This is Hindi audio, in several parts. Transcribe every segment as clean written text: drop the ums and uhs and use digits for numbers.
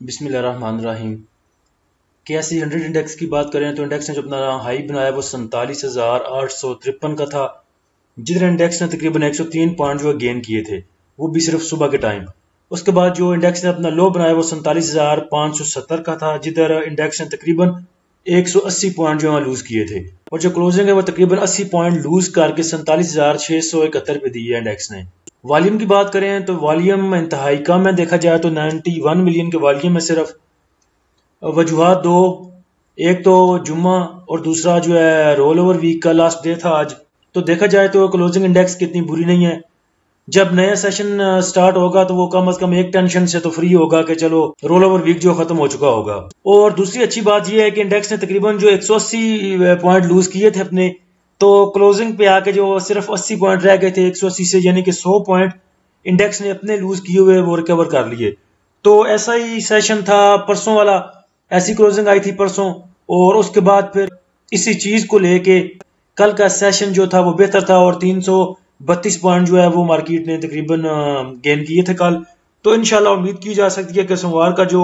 बिस्मिल्लाहिर्रहमानिर्रहीम। KSE 100 इंडेक्स की बात करें तो इंडेक्स ने जो अपना हाई बनाया वो 47,853 का था, जिधर इंडेक्स ने तकरीबन 103 पॉइंट जो गेन किए थे, वो भी सिर्फ सुबह के टाइम। उसके बाद जो इंडेक्स ने अपना लो बनाया वो 47,570 का था, जिधर इंडेक्स ने तकरीबन 180 पॉइंट जो है लूज किए थे, और जो क्लोजिंग है वो तकरीबन 80 पॉइंट लूज करके 47,671 पे दी है इंडेक्स ने। वॉल्यूम की बात करें तो वॉल्यूम इंतहाई कम है, देखा जाए तो 91 मिलियन के वॉल्यूम में सिर्फ। वजूहात दो, एक तो जुम्मा और दूसरा जो है रोल ओवर वीक का लास्ट डे था आज। तो देखा जाए तो क्लोजिंग इंडेक्स कितनी बुरी नहीं है। जब नया सेशन स्टार्ट होगा तो वो कम से कम एक टेंशन से तो फ्री होगा कि चलो रोल ओवर वीक जो खत्म हो चुका होगा। और दूसरी अच्छी बात यह है कि इंडेक्स ने तकरीबन जो 180 पॉइंट लूज किए थे अपने, तो क्लोजिंग पे आके जो सिर्फ 80 पॉइंट रह गए थे 180 से, यानी कि 100 पॉइंट इंडेक्स ने अपने लूज किए हुए वो रिकवर कर लिए। तो ऐसा ही सेशन था परसों वाला, ऐसी क्लोजिंग आई थी परसों, और उसके बाद फिर इसी चीज को लेके कल का सेशन जो था वो बेहतर था, और 332 पॉइंट जो है वो मार्केट ने तकरीबन गेन किए थे कल। तो इंशाल्लाह उम्मीद की जा सकती है कि सोमवार का जो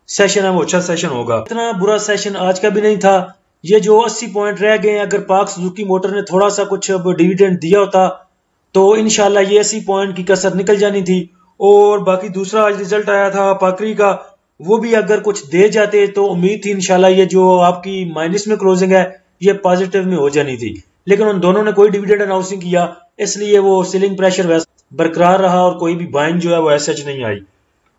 सेशन है वो अच्छा सेशन होगा। इतना बुरा सेशन आज का भी नहीं था। ये जो 80 पॉइंट रह गए, अगर पाक सुजुकी मोटर ने थोड़ा सा कुछ डिविडेंड दिया होता तो इंशाल्लाह ये 80 पॉइंट की कसर निकल जानी थी। और बाकी दूसरा आज रिजल्ट आया था पाकरी का, वो भी अगर कुछ दे जाते तो उम्मीद थी इंशाल्लाह ये जो आपकी माइनस में क्लोजिंग है ये पॉजिटिव में हो जानी थी। लेकिन उन दोनों ने कोई डिविडेंड अनाउंस नहीं किया, इसलिए वो सेलिंग प्रेशर वैसे बरकरार रहा और कोई भी बाइंग जो है वो ऐसा नहीं आई।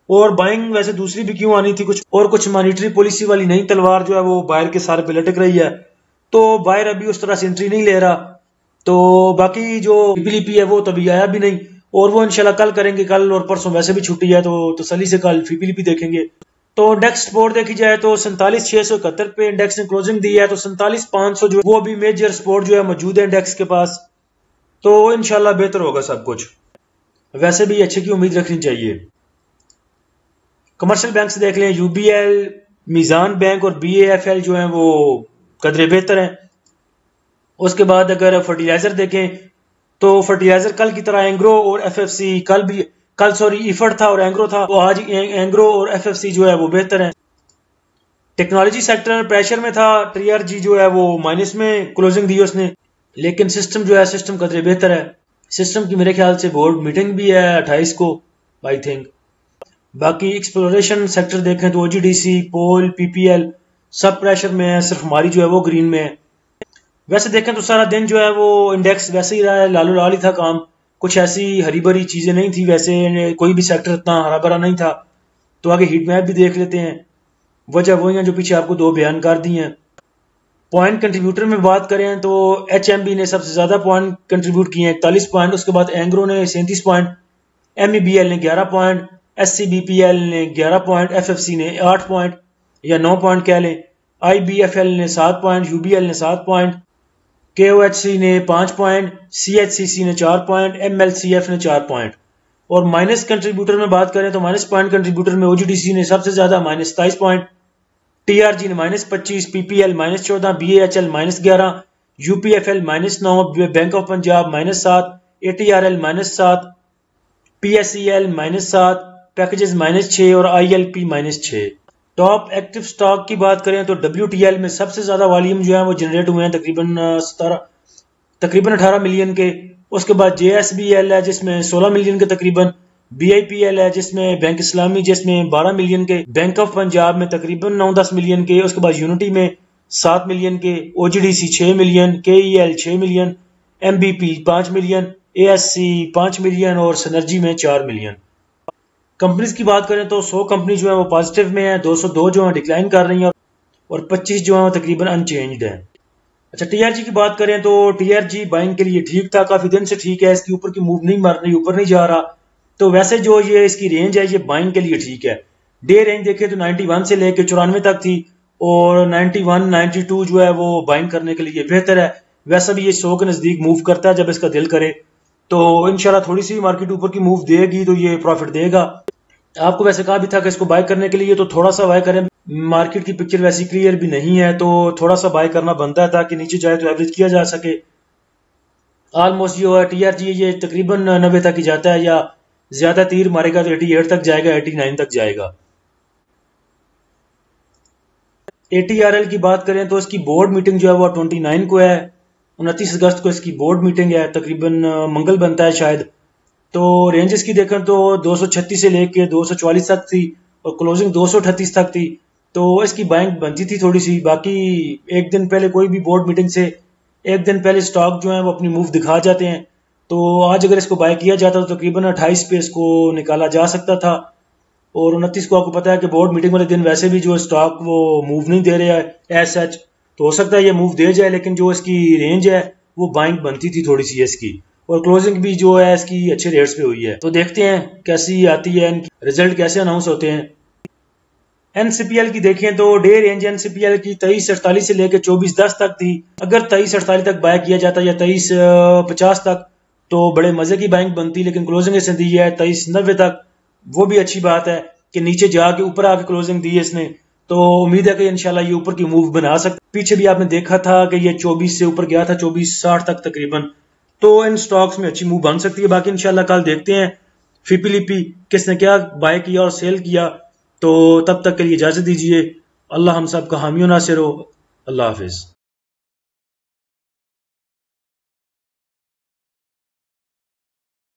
और बाइंग वैसे दूसरी भी क्यों आनी थी, कुछ मॉनिटरी पॉलिसी वाली नई तलवार जो है वो बायर के सारे पे लटक रही है, तो बायर अभी उस तरह से एंट्री नहीं ले रहा। तो बाकी जो पीपीलीपी है वो तभी आया भी नहीं, और वो इंशाल्लाह कल करेंगे। कल और परसों वैसे भी छुट्टी है, तो तसल्ली से कल पीपीलीपी देखेंगे। तो इंडेक्स सपोर्ट देखी जाए तो 47,671 पे इंडेक्स ने क्लोजिंग दी है, तो 47,500 जो वो अभी मेजर सपोर्ट जो है मौजूद है इंडेक्स के पास। तो इंशाल्लाह बेहतर होगा सब कुछ, वैसे भी अच्छे की उम्मीद रखनी चाहिए। कमर्शियल बैंक से देख लें, यूबीएल, मीजान बैंक और बीएएफएल जो है वो कदरे बेहतर हैं। उसके बाद अगर फर्टिलाइजर देखें तो फर्टिलाइजर कल की तरह एंग्रो और एफएफसी, कल सॉरी इफर्ट था और एंग्रो था, तो आज एंग्रो और एफएफसी जो है वो बेहतर है। टेक्नोलॉजी सेक्टर प्रेशर में था, टीआरजी जो है वो माइनस में क्लोजिंग दी उसने, लेकिन सिस्टम जो है सिस्टम कदरे बेहतर है। सिस्टम की मेरे ख्याल से बोर्ड मीटिंग भी है 28 को आई थिंक। बाकी एक्सप्लोरेशन सेक्टर देखें तो ओजीडीसी, पोल, पीपीएल सब प्रेशर में है, सिर्फ हमारी जो है वो ग्रीन में है। वैसे देखें तो सारा दिन जो है वो इंडेक्स वैसे ही रहा है, लालो लाल ही था काम, कुछ ऐसी हरी भरी चीजें नहीं थी, वैसे कोई भी सेक्टर इतना हरा भरा नहीं था। तो आगे हीट मैप भी देख लेते हैं, वजह वही है जो पीछे आपको दो बयान कर दी हैं। पॉइंट कंट्रीब्यूटर में बात करें तो एचएमबी ने सबसे ज्यादा पॉइंट कंट्रीब्यूट किए हैं 41 पॉइंट, उसके बाद एंग्रो ने 37 पॉइंट, एमईबीएल ने 11 पॉइंट, एससीबीपीएल ने 11 पॉइंट, एफएफसी ने 8 पॉइंट या 9 पॉइंट कह लें, आईबीएफएल ने 7 पॉइंट, यूबीएल ने 7 पॉइंट, केओएचसी ने 5 पॉइंट, सीएचसीसी ने 4 पॉइंट, एमएलसीएफ ने 4 पॉइंट। और माइनस कंट्रीब्यूटर में बात करें तो माइनस पॉइंट कंट्रीब्यूटर में ओजीडीसी ने सबसे ज्यादा -27 पॉइंट, टीआरजी ने -25, PPL -14, बीएएचएल -11, यूपीएफएल -9, bank of Punjab -7, एटीआरएल -7, पीएसईएल -7, packages -6 और आईएलपी -6। टॉप एक्टिव स्टॉक की बात करें तो डब्ल्यूटीएल में सबसे ज्यादा वॉल्यूम जो है वो जनरेट हुए हैं तकरीबन 18 मिलियन के। उसके बाद जेएसबीएल है जिसमें 16 मिलियन के तकरीबन, बीआईपीएल है जिसमें बैंक इस्लामी जिसमें 12 मिलियन के, बैंक ऑफ पंजाब में तकरीबन 9-10 मिलियन के, उसके बाद यूनिटी में 7 मिलियन के, OGDC 6 million, KEL 6 million, MBP 5 million, ASC 5 million और सिनर्जी में 4 मिलियन। कंपनीज की बात करें तो 100 कंपनी जो है वो पॉजिटिव में है, 202 जो है डिक्लाइन कर रही हैं और 25 जो है वो तकरीबन अनचेंज्ड है। अच्छा, टीआरजी की बात करें तो टीआरजी बाइंग के लिए ठीक था, काफी दिन से ठीक है, इसके ऊपर की मूव नहीं मार रही, ऊपर नहीं जा रहा। तो वैसे जो ये इसकी रेंज है ये बाइंग के लिए ठीक है। डे रेंज देखे तो 91 से लेकर 94 तक थी, और 91, 92 जो है वो बाइंग करने के लिए बेहतर है। वैसा भी ये 100 के नजदीक मूव करता है जब इसका दिल करे, तो इंशाल्लाह थोड़ी सी मार्केट ऊपर की मूव देगी तो ये प्रॉफिट देगा। आपको वैसे कहा भी था कि इसको बाय करने के लिए, तो थोड़ा सा बाय करें, मार्केट की पिक्चर वैसी क्लियर भी नहीं है, तो थोड़ा सा बाय करना बनता है ताकि नीचे जाए तो एवरेज किया जा सके। ऑलमोस्ट जो है टीआरजी ये तकरीबन 90 तक ही जाता है, या ज्यादा तीर मारेगा तो 88 तक जाएगा, 89 तक जाएगा। ATRL की बात करें तो इसकी बोर्ड मीटिंग जो है वो 29 को है, 29 अगस्त को इसकी बोर्ड मीटिंग है, तकरीबन मंगल बनता है शायद। तो रेंजेस की देखें तो 236 से लेके 244 तक थी और क्लोजिंग 238 तक थी। तो इसकी बाइंग बनती थी थोड़ी सी। बाकी एक दिन पहले कोई भी बोर्ड मीटिंग से एक दिन पहले स्टॉक जो है वो अपनी मूव दिखा जाते हैं। तो आज अगर इसको बाय किया जाता तो तकरीबन 28 पे इसको निकाला जा सकता था। और 29 को आपको पता है कि बोर्ड मीटिंग वाले दिन वैसे भी जो स्टॉक वो मूव नहीं दे रहा है एज सच, तो हो सकता है ये मूव दे जाए, लेकिन जो इसकी रेंज है वो बाइंग बनती थी थोड़ी सी इसकी। और क्लोजिंग भी जो है इसकी अच्छे रेट्स पे हुई है। तो देखते हैं कैसी आती है, इनकी रिजल्ट कैसे अनाउंस होते हैं। एनसीपीएल की देखें तो डे रेंज एनसीपीएल की 2348 से लेकर 2410 तक थी। अगर 2348 तक बाय किया जाता या 2350 तक तो बड़े मजे की बाइंग बनती, लेकिन क्लोजिंग इसने दी है 2390 तक। वो भी अच्छी बात है कि नीचे जाके ऊपर आके क्लोजिंग दी है इसने। तो उम्मीद है कि इंशाल्लाह ये ऊपर की मूव बना सकता। पीछे भी आपने देखा था कि ये 24 से ऊपर गया था, 2460 तक तकरीबन। तो इन स्टॉक्स में अच्छी मूव बन सकती है। बाकी इंशाल्लाह कल देखते हैं फिपीलिपी किसने क्या बाय किया और सेल किया। तो तब तक के लिए इजाजत दीजिए। अल्लाह हम सब का हामी नासिर हो। अल्लाह हाफिज।